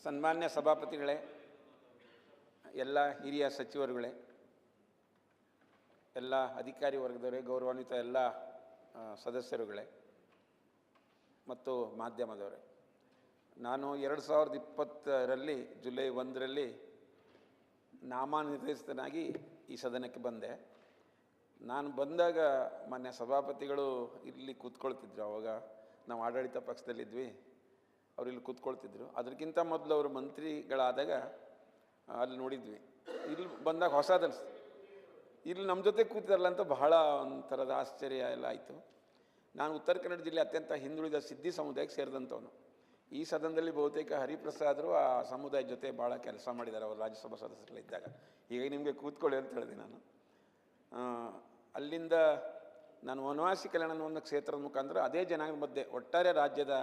ಸನ್ಮಾನ್ಯ ಸಭಾಪತಿಗಳೇ, ಎಲ್ಲ ಹಿರಿಯ ಸಚಿವರುಗಳೇ, ಎಲ್ಲ ಅಧಿಕಾರಿ ವರ್ಗದವರೇ, ಗೌರವಾನ್ವಿತ ಎಲ್ಲ ಸದಸ್ಯರುಗಳೇ ಮತ್ತು ಮಾಧ್ಯಮದವರೇ, ನಾನು 2020ರಲ್ಲಿ ಜುಲೈ 1ರಲ್ಲಿ ನಾಮನಿರ್ದೇಶಿತನಾಗಿ ಈ ಸದನಕ್ಕೆ ಬಂದೆ. ನಾನು ಬಂದಾಗ ಮಾನ್ಯ ಸಭಾಪತಿಗಳು ಇಲ್ಲಿ ಕೂತ್ಕೊಳ್ತಿದ್ರು. ಆವಾಗ ನಾವು ಆಡಳಿತ ಪಕ್ಷದಲ್ಲಿದ್ವಿ, ಅವರು ಇಲ್ಲಿ ಕೂತ್ಕೊಳ್ತಿದ್ರು. ಅದಕ್ಕಿಂತ ಮೊದಲು ಅವರು ಮಂತ್ರಿಗಳಾದಾಗ ಅಲ್ಲಿ ನೋಡಿದ್ವಿ. ಇಲ್ಲಿ ಬಂದಾಗ ಹೊಸದನ್ನಿಸ್ತು, ಇಲ್ಲಿ ನಮ್ಮ ಜೊತೆ ಕೂತಿದಾರಲ್ಲ ಅಂತ ಬಹಳ ಒಂಥರದ ಆಶ್ಚರ್ಯ ಎಲ್ಲ ಆಯಿತು. ನಾನು ಉತ್ತರ ಕನ್ನಡ ಜಿಲ್ಲೆ ಅತ್ಯಂತ ಹಿಂದುಳಿದ ಸಿದ್ಧಿ ಸಮುದಾಯಕ್ಕೆ ಸೇರಿದಂಥವನು. ಈ ಸದನದಲ್ಲಿ ಬಹುತೇಕ ಹರಿಪ್ರಸಾದರು ಆ ಸಮುದಾಯದ ಜೊತೆ ಭಾಳ ಕೆಲಸ ಮಾಡಿದ್ದಾರೆ ಅವರು ರಾಜ್ಯಸಭಾ ಸದಸ್ಯರಲ್ಲಿದ್ದಾಗ. ಈಗ ನಿಮಗೆ ಕೂತ್ಕೊಳ್ಳಿ ಅಂತ ಹೇಳಿದೆ ನಾನು. ಅಲ್ಲಿಂದ ನಾನು ವನವಾಸಿ ಕಲ್ಯಾಣ ಅನ್ನೋ ಕ್ಷೇತ್ರದ ಮುಖಾಂತರ ಅದೇ ಜನಾಂಗ ಮಧ್ಯೆ, ಒಟ್ಟಾರೆ ರಾಜ್ಯದ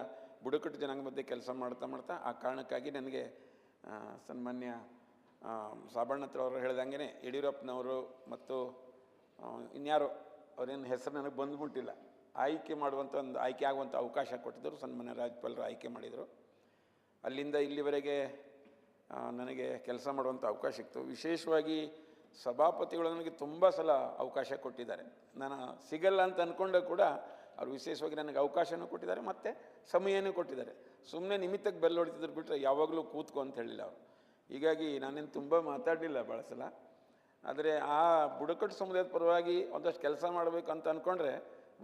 ಬುಡಕಟ್ಟು ಜನಾಂಗ ಮಧ್ಯೆ ಕೆಲಸ ಮಾಡ್ತಾ ಆ ಕಾರಣಕ್ಕಾಗಿ ನನಗೆ ಸನ್ಮಾನ್ಯ ಸಾಬಣ್ಣತ್ರ ಅವರು ಹೇಳ್ದಂಗೆ ಯಡಿಯೂರಪ್ಪನವರು ಮತ್ತು ಇನ್ಯಾರೋ ಅವರೇನು ಹೆಸರು ನನಗೆ ಬಂದುಬಿಟ್ಟಿಲ್ಲ, ಆಯ್ಕೆ ಮಾಡುವಂಥ ಒಂದು ಆಯ್ಕೆ ಆಗುವಂಥ ಅವಕಾಶ ಕೊಟ್ಟಿದ್ದರು. ಸನ್ಮಾನ್ಯ ರಾಜ್ಯಪಾಲರು ಆಯ್ಕೆ ಮಾಡಿದರು. ಅಲ್ಲಿಂದ ಇಲ್ಲಿವರೆಗೆ ನನಗೆ ಕೆಲಸ ಮಾಡುವಂಥ ಅವಕಾಶ ಸಿಕ್ತು. ವಿಶೇಷವಾಗಿ ಸಭಾಪತಿಗಳು ನನಗೆ ತುಂಬ ಸಲ ಅವಕಾಶ ಕೊಟ್ಟಿದ್ದಾರೆ. ನಾನು ಸಿಗಲ್ಲ ಅಂತ ಅಂದ್ಕೊಂಡಾಗ ಕೂಡ ಅವರು ವಿಶೇಷವಾಗಿ ನನಗೆ ಅವಕಾಶನೂ ಕೊಟ್ಟಿದ್ದಾರೆ ಮತ್ತು ಸಮಯನೂ ಕೊಟ್ಟಿದ್ದಾರೆ. ಸುಮ್ಮನೆ ನಿಮಿತ್ತಕ್ಕೆ ಬೆಲ್ಲ ಹೊಡಿತಿದ್ರು ಬಿಟ್ಟರೆ ಯಾವಾಗಲೂ ಕೂತ್ಕೊ ಅಂತ ಹೇಳಿಲ್ಲ ಅವರು. ಹೀಗಾಗಿ ನಾನೇನು ತುಂಬ ಮಾತಾಡಲಿಲ್ಲ ಭಾಳ ಸಲ. ಆದರೆ ಆ ಬುಡಕಟ್ಟು ಸಮುದಾಯದ ಪರವಾಗಿ ಒಂದಷ್ಟು ಕೆಲಸ ಮಾಡಬೇಕು ಅಂತ ಅಂದ್ಕೊಂಡ್ರೆ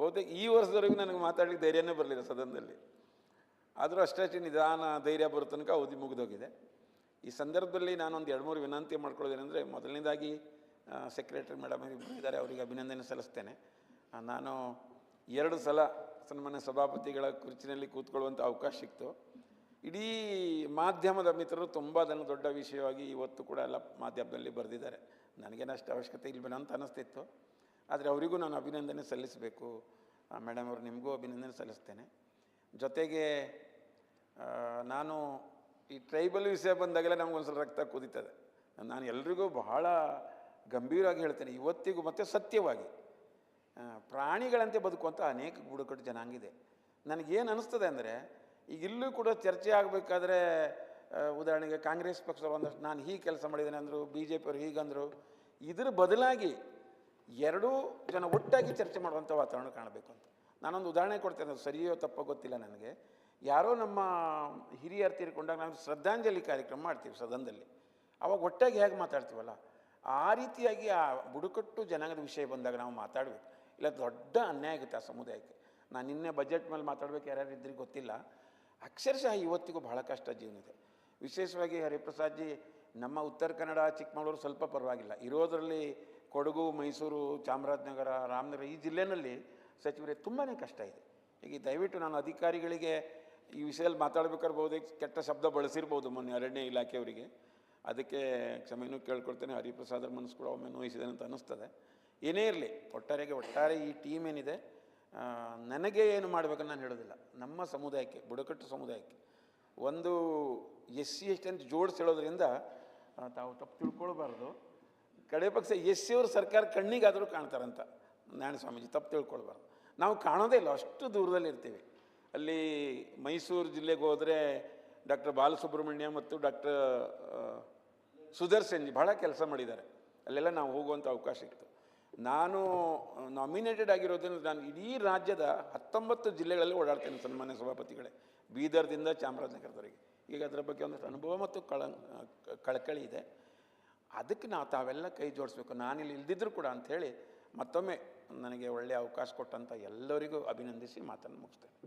ಬಹುತೇಕ ಈ ವರ್ಷದವರೆಗೂ ನನಗೆ ಮಾತಾಡಲಿಕ್ಕೆ ಧೈರ್ಯನೇ ಬರಲಿಲ್ಲ ಸದನದಲ್ಲಿ. ಆದರೂ ಅಷ್ಟೇ ನಿಧಾನ ಧೈರ್ಯ ಬರೋ ತನಕ ಅವಧಿ ಮುಗಿದೋಗಿದೆ. ಈ ಸಂದರ್ಭದಲ್ಲಿ ನಾನೊಂದು 2-3 ವಿನಂತಿ ಮಾಡ್ಕೊಳ್ಳೋದೇನೆಂದರೆ, ಮೊದಲನೇದಾಗಿ ಸೆಕ್ರೆಟರಿ ಮೇಡಮ್ ಇದ್ದಾರೆ, ಅವರಿಗೆ ಅಭಿನಂದನೆ ಸಲ್ಲಿಸ್ತೇನೆ. ನಾನು 2 ಸಲ ಸನ್ಮಾನ್ಯ ಸಭಾಪತಿಗಳ ಕುರ್ಚಿನಲ್ಲಿ ಕೂತ್ಕೊಳ್ಳುವಂಥ ಅವಕಾಶ ಸಿಕ್ತು. ಇಡೀ ಮಾಧ್ಯಮದ ಮಿತ್ರರು ತುಂಬ ಅದನ್ನು ದೊಡ್ಡ ವಿಷಯವಾಗಿ ಇವತ್ತು ಕೂಡ ಎಲ್ಲ ಮಾಧ್ಯಮದಲ್ಲಿ ಬರೆದಿದ್ದಾರೆ. ನನಗೇನಷ್ಟು ಅವಶ್ಯಕತೆ ಇಲ್ವೇನೋ ಅಂತ ಅನ್ನಿಸ್ತಿತ್ತು. ಆದರೆ ಅವರಿಗೂ ನಾನು ಅಭಿನಂದನೆ ಸಲ್ಲಿಸಬೇಕು. ಮೇಡಮ್ ಅವರು ನಿಮಗೂ ಅಭಿನಂದನೆ ಸಲ್ಲಿಸ್ತೇನೆ. ಜೊತೆಗೆ ನಾನು ಈ ಟ್ರೈಬಲ್ ವಿಷಯ ಬಂದಾಗೆಲ್ಲ ನಮಗೊಂದು ಸ್ವಲ್ಪ ರಕ್ತ ಕುದೀತದೆ. ನಾನು ಎಲ್ರಿಗೂ ಬಹಳ ಗಂಭೀರವಾಗಿ ಹೇಳ್ತೇನೆ, ಇವತ್ತಿಗೂ ಮತ್ತು ಸತ್ಯವಾಗಿ, ಪ್ರಾಣಿಗಳಂತೆ ಬದುಕುವಂಥ ಅನೇಕ ಬುಡಕಟ್ಟು ಜನಾಂಗಿದೆ. ನನಗೇನು ಅನ್ನಿಸ್ತದೆ ಅಂದರೆ, ಈಗ ಇಲ್ಲೂ ಕೂಡ ಚರ್ಚೆ ಆಗಬೇಕಾದ್ರೆ ಉದಾಹರಣೆಗೆ ಕಾಂಗ್ರೆಸ್ ಪಕ್ಷ ಒಂದಷ್ಟು ನಾನು ಹೀಗೆ ಕೆಲಸ ಮಾಡಿದ್ದೇನೆ ಅಂದರು, BJP ಅವರು ಹೀಗಂದರು. ಇದರ ಬದಲಾಗಿ 2 ಜನ ಒಟ್ಟಾಗಿ ಚರ್ಚೆ ಮಾಡುವಂಥ ವಾತಾವರಣ ಕಾಣಬೇಕು ಅಂತ. ನಾನೊಂದು ಉದಾಹರಣೆ ಕೊಡ್ತೇನೆ, ಅದು ಸರಿಯೋ ತಪ್ಪೋ ಗೊತ್ತಿಲ್ಲ ನನಗೆ. ಯಾರೋ ನಮ್ಮ ಹಿರಿಯರು ತೀರಿಕೊಂಡಾಗ ನಾವು ಶ್ರದ್ಧಾಂಜಲಿ ಕಾರ್ಯಕ್ರಮ ಮಾಡ್ತೀವಿ ಸದನದಲ್ಲಿ. ಆವಾಗ ಒಟ್ಟಾಗಿ ಹೇಗೆ ಮಾತಾಡ್ತೀವಲ್ಲ, ಆ ರೀತಿಯಾಗಿ ಆ ಬುಡಕಟ್ಟು ಜನಾಂಗದ ವಿಷಯ ಬಂದಾಗ ನಾವು ಮಾತಾಡಬೇಕು. ಇಲ್ಲ ದೊಡ್ಡ ಅನ್ಯಾಯ ಆಗುತ್ತೆ ಆ ಸಮುದಾಯಕ್ಕೆ. ನಾನು ನಿನ್ನೆ ಬಜೆಟ್ ಮೇಲೆ ಮಾತಾಡಬೇಕು, ಯಾರ್ಯಾರು ಇದ್ರಿಗೆ ಗೊತ್ತಿಲ್ಲ. ಅಕ್ಷರಶಃ ಇವತ್ತಿಗೂ ಬಹಳ ಕಷ್ಟ ಜೀವನ ಇದೆ. ವಿಶೇಷವಾಗಿ ಹರಿಪ್ರಸಾದ್ ಜಿ, ನಮ್ಮ ಉತ್ತರ ಕನ್ನಡ ಚಿಕ್ಕಮಗಳೂರು ಸ್ವಲ್ಪ ಪರವಾಗಿಲ್ಲ, ಇರೋದರಲ್ಲಿ ಕೊಡಗು, ಮೈಸೂರು, ಚಾಮರಾಜನಗರ, ರಾಮನಗರ ಈ ಜಿಲ್ಲೆಯಲ್ಲಿ ಸಚಿವರೇ ತುಂಬಾ ಕಷ್ಟ ಇದೆ. ಈಗ ದಯವಿಟ್ಟು ನಾನು ಅಧಿಕಾರಿಗಳಿಗೆ ಈ ವಿಷಯದಲ್ಲಿ ಮಾತಾಡಬೇಕಾದ್ರೆ ಬಹುದೇ ಕೆಟ್ಟ ಶಬ್ದ ಬಳಸಿರ್ಬೋದು ಮೊನ್ನೆ ಅರಣ್ಯ ಇಲಾಖೆಯವರಿಗೆ, ಅದಕ್ಕೆ ಕ್ಷಮೆನೂ ಕೇಳ್ಕೊಳ್ತೇನೆ. ಹರಿಪ್ರಸಾದರ ಮನಸ್ಸು ಕೂಡ ಒಮ್ಮೆ ನೋಯಿಸಿದೆ ಅಂತ ಅನ್ನಿಸ್ತದೆ. ಏನೇ ಇರಲಿ, ಒಟ್ಟಾರೆ ಈ ಟೀಮ್ ಏನಿದೆ, ನನಗೆ ಏನು ಮಾಡಬೇಕಂತ ನಾನು ಹೇಳೋದಿಲ್ಲ. ನಮ್ಮ ಸಮುದಾಯಕ್ಕೆ, ಬುಡಕಟ್ಟು ಸಮುದಾಯಕ್ಕೆ ಒಂದು SC ST ಅಂತ ಜೋಡಿಸಿ ಹೇಳೋದ್ರಿಂದ ತಾವು ತಪ್ಪು ತಿಳ್ಕೊಳ್ಬಾರ್ದು. ಕಡೆ ಪಕ್ಷ SC ಅವರು ಸರ್ಕಾರ ಕಣ್ಣಿಗಾದರೂ ಕಾಣ್ತಾರಂತ ನಾರಾಯಣ ಸ್ವಾಮೀಜಿ, ತಪ್ಪು ತಿಳ್ಕೊಳ್ಬಾರ್ದು. ನಾವು ಕಾಣೋದೇ ಇಲ್ಲ, ಅಷ್ಟು ದೂರದಲ್ಲಿ ಇರ್ತೀವಿ. ಅಲ್ಲಿ ಮೈಸೂರು ಜಿಲ್ಲೆಗೆ ಹೋದರೆ ಡಾಕ್ಟರ್ ಬಾಲಸುಬ್ರಹ್ಮಣ್ಯ ಮತ್ತು ಡಾಕ್ಟರ್ ಸುದರ್ಶನ್ ಜಿ ಭಾಳ ಕೆಲಸ ಮಾಡಿದ್ದಾರೆ. ಅಲ್ಲೆಲ್ಲ ನಾವು ಹೋಗುವಂಥ ಅವಕಾಶ ಇತ್ತು. ನಾನು ನಾಮಿನೇಟೆಡ್ ಆಗಿರೋದ್ರಿಂದ ನಾನು ಇಡೀ ರಾಜ್ಯದ 19 ಜಿಲ್ಲೆಗಳಲ್ಲಿ ಓಡಾಡ್ತೇನೆ ಸನ್ಮಾನ್ಯ ಸಭಾಪತಿಗಳೇ, ಬೀದರ್ದಿಂದ ಚಾಮರಾಜನಗರದವರೆಗೆ. ಈಗ ಅದರ ಬಗ್ಗೆ ಒಂದಷ್ಟು ಅನುಭವ ಮತ್ತು ಕಳಕಳಿ ಇದೆ. ಅದಕ್ಕೆ ತಾವೆಲ್ಲ ಕೈ ಜೋಡಿಸ್ಬೇಕು. ನಾನಿಲ್ಲಿ ಇಲ್ದಿದ್ರು ಕೂಡ ಅಂಥೇಳಿ ಮತ್ತೊಮ್ಮೆ ನನಗೆ ಒಳ್ಳೆಯ ಅವಕಾಶ ಕೊಟ್ಟಂಥ ಎಲ್ಲರಿಗೂ ಅಭಿನಂದಿಸಿ ಮಾತನ್ನು ಮುಗಿಸ್ತೇನೆ.